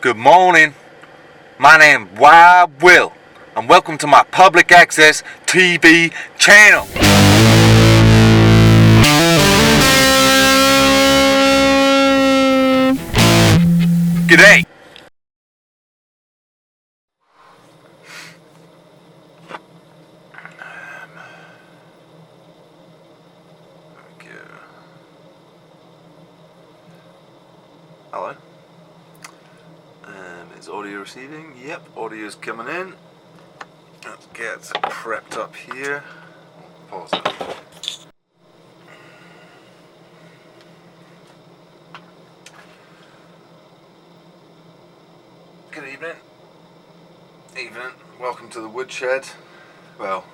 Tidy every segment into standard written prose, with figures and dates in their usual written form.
Good morning. My name is Wyld Will, and welcome to my public access TV channel. G'day. Hello. Is audio receiving? Yep, audio's coming in. Let's get prepped up here. Pause it. Good evening. Evening. Welcome to the woodshed. Well,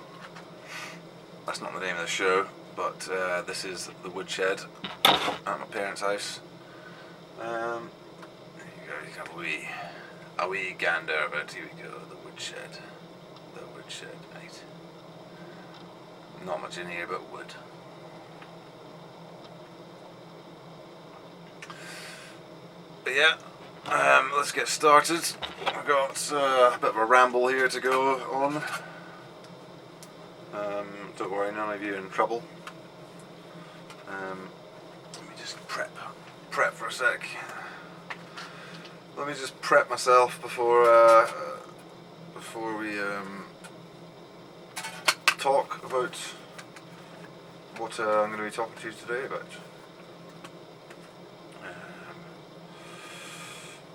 that's not the name of the show, but this is the woodshed at my parents' house. There you go. You got a wee gander of it. Here we go. The woodshed. The woodshed, mate. Not much in here but wood. But yeah, let's get started. I've got a bit of a ramble here to go on. Don't worry, none of you in trouble. Let me just prep for a sec. Let me just prep myself before we talk about what I'm going to be talking to you today about.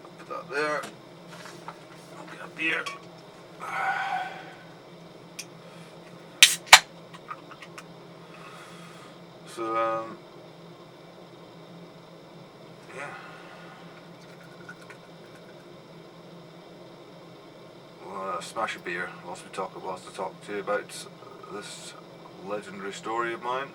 I'll put that there. I'll get a beer. So yeah. We'll smash a beer whilst I talk to you about this legendary story of mine.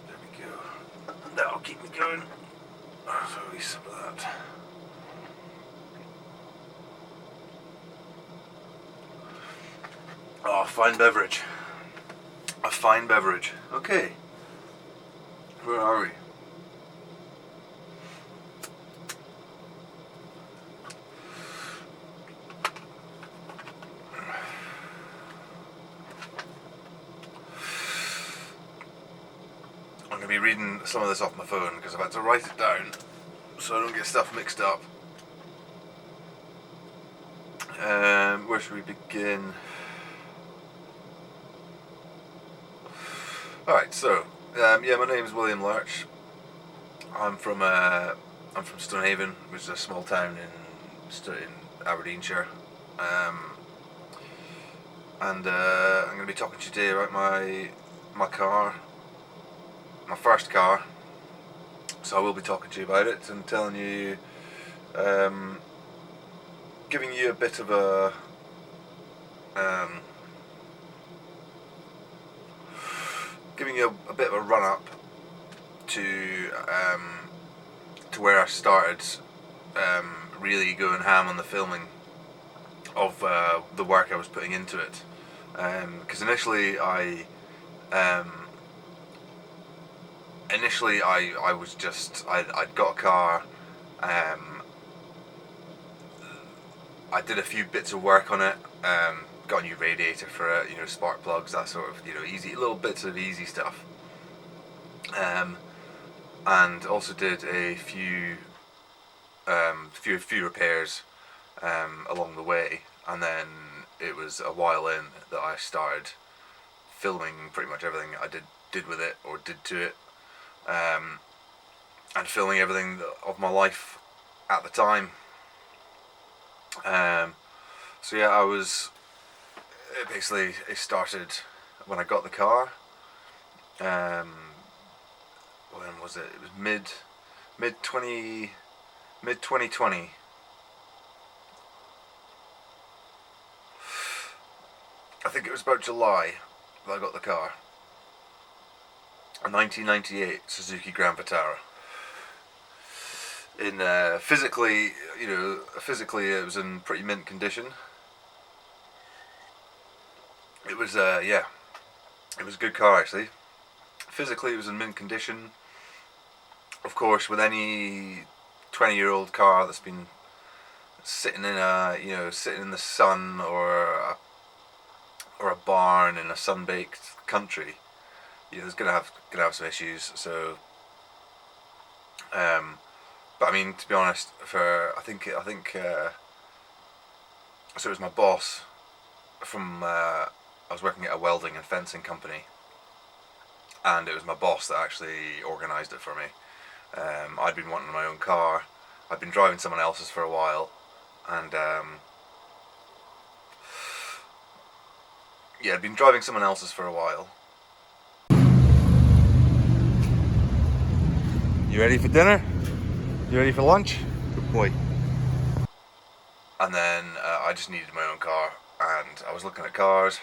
There we go. That'll keep me going. So a wee sip of that. Oh, fine beverage. A fine beverage. Okay. Where are we? I'm going to be reading some of this off my phone because I've had to write it down so I don't get stuff mixed up. Where should we begin? Alright, so my name is William Lerche. I'm from Stonehaven, which is a small town in Aberdeenshire. And I'm going to be talking to you today about my car, my first car. So I will be talking to you about it and telling you, giving you a bit of a run up to where I started really going ham on the filming of the work I was putting into it. Because initially I was just I'd got a car. I did a few bits of work on it. Got a new radiator for it, spark plugs, that sort of, easy little bits of easy stuff. And also did a few repairs along the way, and then it was a while in that I started filming pretty much everything I did with it or did to it, and filming everything of my life at the time. It started when I got the car. When was it? It was mid 2020. I think it was about July that I got the car. A 1998 Suzuki Grand Vitara. In physically it was in pretty mint condition. it was yeah, it was a good car actually. Physically, it was in mint condition. Of course, with any 20-year-old car that's been sitting in sitting in the sun or a barn in a sun-baked country, it's gonna have some issues. So, but I mean, to be honest, I think so. It was my boss from I was working at a welding and fencing company, and it was my boss that actually organised it for me. I'd been wanting my own car. I'd been driving someone else's for a while, and I'd been driving someone else's for a while. You ready for dinner? You ready for lunch? Good boy. And then I just needed my own car, and I was looking at cars.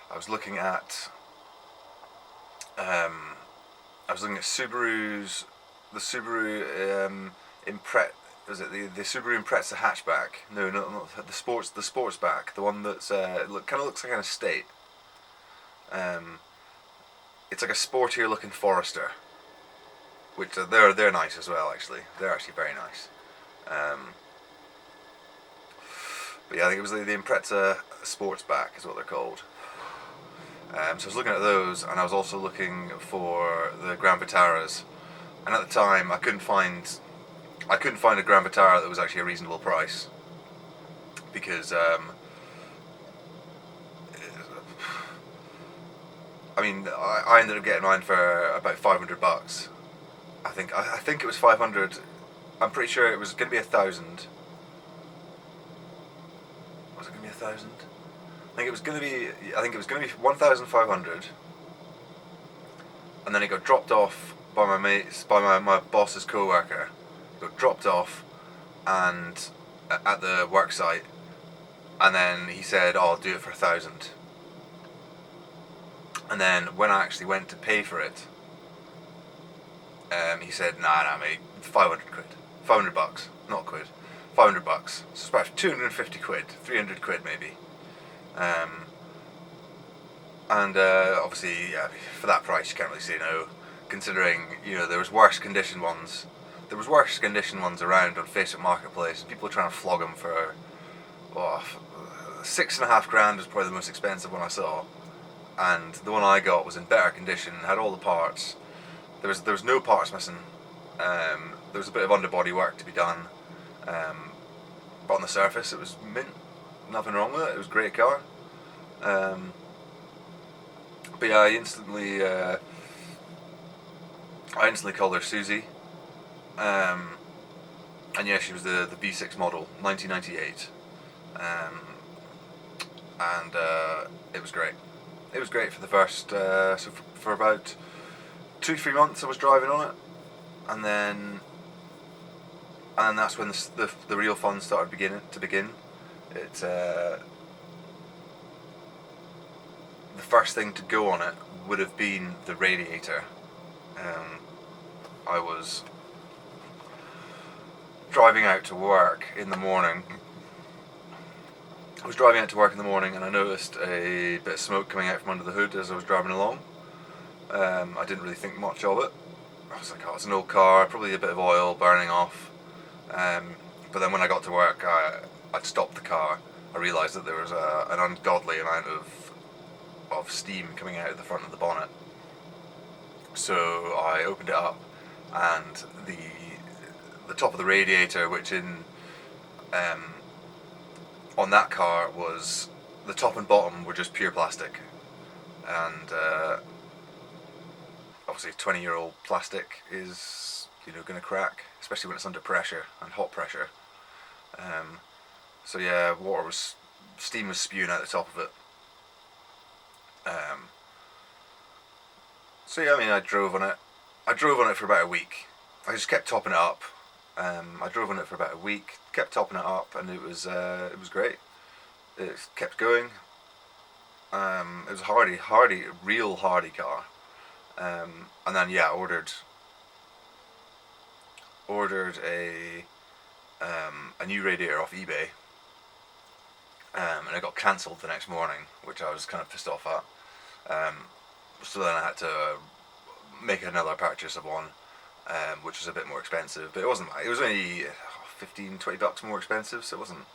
I was looking at Subarus, the Subaru was it the Subaru Impreza hatchback? No, not the sportsback, the one that's kind of looks like an estate. It's like a sportier looking Forester, which they're nice as well. Actually, they're actually very nice. But yeah, I think it was the Impreza sportsback is what they're called. So I was looking at those, and I was also looking for the Grand Vitaras, and at the time I couldn't find a Grand Vitara that was actually a reasonable price, because I mean, I ended up getting mine for about $500. I think it was 500. I'm pretty sure it was going to be 1,000. Was it going to be 1,000? I think it was going to be 1,500, and then it got dropped off by my mates, by my boss's co-worker. It got dropped off, and at the work site, and then he said, "Oh, I'll do it for 1,000." And then when I actually went to pay for it, he said, "Nah, mate, 500 quid, $500, not quid, $500. So it's about 250 quid, 300 quid maybe." Obviously, yeah, for that price, you can't really say no, considering there was worse condition ones. There was worse condition ones around on Facebook Marketplace. People were trying to flog them for $6,500 was probably the most expensive one I saw, and the one I got was in better condition, had all the parts. There was no parts missing. There was a bit of underbody work to be done, but on the surface it was mint. Nothing wrong with it. It was a great car. But yeah, I instantly called her Susie. And yeah, she was the V6 model, 1998. It was great. It was great for the first, for about 2-3 months I was driving on it, and then that's when the real fun started to begin. It the first thing to go on it would have been the radiator. I was driving out to work in the morning. And I noticed a bit of smoke coming out from under the hood as I was driving along. I didn't really think much of it. I was like, oh, it's an old car, probably a bit of oil burning off. But then when I got to work, I'd stopped the car. I realised that there was an ungodly amount of steam coming out of the front of the bonnet. So I opened it up, and the top of the radiator, which on that car was, the top and bottom were just pure plastic, and obviously 20-year-old plastic is going to crack, especially when it's under pressure and hot pressure. So yeah, steam was spewing out the top of it. So yeah, I mean, I drove on it for about a week. I just kept topping it up. I drove on it for about a week, kept topping it up, and it was great. It kept going. It was a real hardy car. And then yeah, ordered a new radiator off eBay. and it got cancelled the next morning, which I was kind of pissed off at. So then I had to make another purchase of one, which was a bit more expensive, but it wasn't. It was only 15-20 bucks more expensive, so it wasn't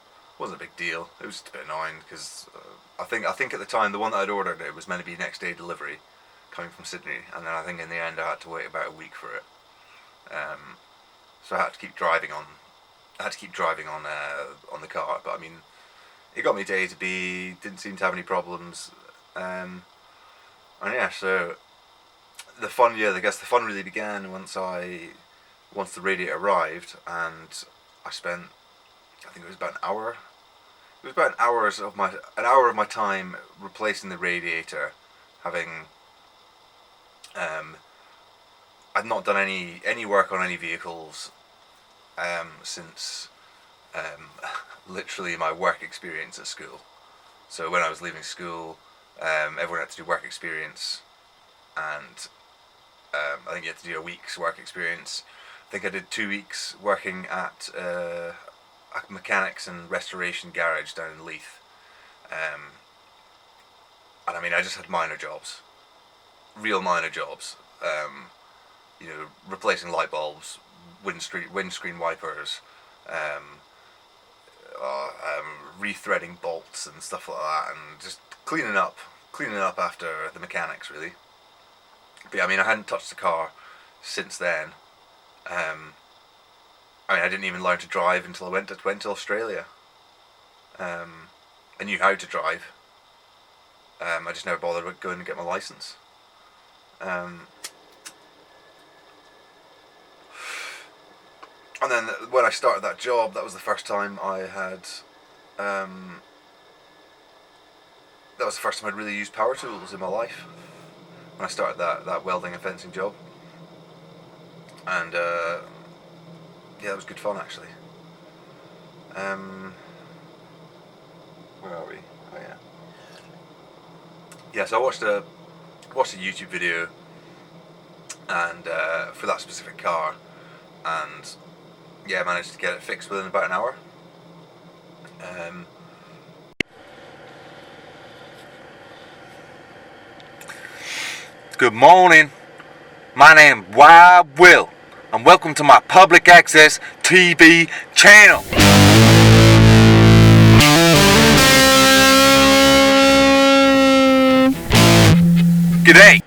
a big deal. It was just a bit annoying because I think at the time the one that I'd ordered, it was meant to be next day delivery, coming from Sydney, and then I think in the end I had to wait about a week for it. So I had to keep driving on. On the car, but I mean, it got me to A to B. Didn't seem to have any problems, and yeah. So the fun really began once the radiator arrived, and I spent, I think it was about an hour. It was about an hour of my time replacing the radiator, having I'd not done any work on any vehicles since literally my work experience at school. So when I was leaving school, everyone had to do work experience, and I think you had to do a week's work experience. I think I did 2 weeks working at a mechanics and restoration garage down in Leith, and I mean, I just had minor jobs, real minor jobs. Replacing light bulbs, windscreen wipers, rethreading bolts and stuff like that, and just cleaning up after the mechanics, really. But yeah, I mean, I hadn't touched the car since then. I mean, I didn't even learn to drive until I went to Australia. I knew how to drive. I just never bothered with going to get my license. And then when I started that job, that was the first time I'd really used power tools in my life. When I started that welding and fencing job. And yeah, it was good fun, actually. Where are we? Oh yeah. Yeah, so I watched a YouTube video, and for that specific car, and yeah, I managed to get it fixed within about an hour. Good morning. My name is Wyld Will, and welcome to my public access TV channel. G'day.